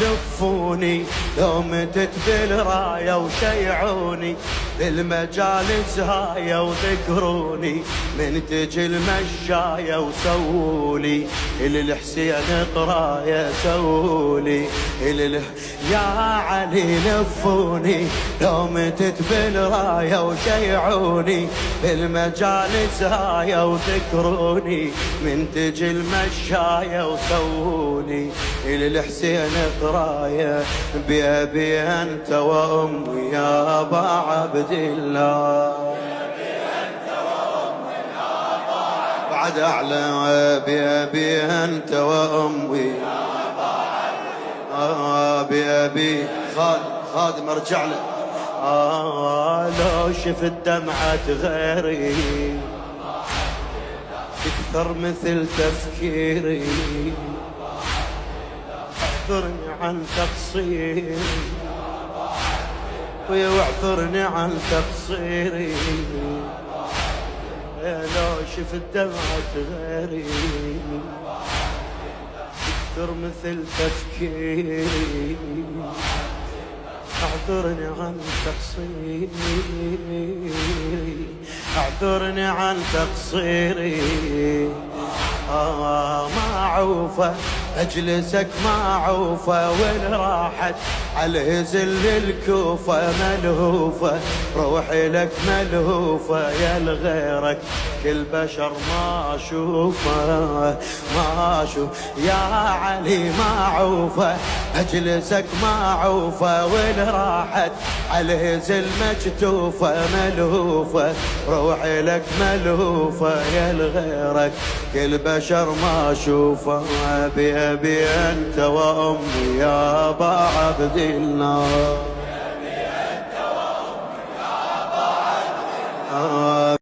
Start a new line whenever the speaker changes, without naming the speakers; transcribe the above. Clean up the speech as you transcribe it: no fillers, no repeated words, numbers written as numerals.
لفوني لو متت بالراية وشيعوني بالمجالس هاي وذكروني من تجي المشاية وسولي الحسين قراية سولي يا علي لفوني لو متت بالراية وشيعوني بالمجالس هاي وذكروني من تجي المشاية وسولي الحسين قراية بأبي أنت وأمي يا أبا عبد الله بعد أعلى بأبي أنت وأمي بأبي خادم ارجع له لو شفت دمعة غيري تكثر مثل تفكيري اعذرني عن تقصيري واعذرني عن تقصيري لو شفت دمعة غيري تكثر مثل تفكيري اعذرني عن تقصيري اعذرني عن تقصيري ما عوفة اجلسك ما عوفة وين راحت على زل الكوفة ملهوفة روحي لك ملهوفة يا لغيرك كل بشر ما اشوفه ما اشوف يا علي ما عوفة اجلسك ما عوفة وين راحت على زل مجتوفة ملهوفة روحي لك ملهوفة يا لغيرك كل بشر ما اشوفه بأبي أنت وأمي يا أبا عبد الله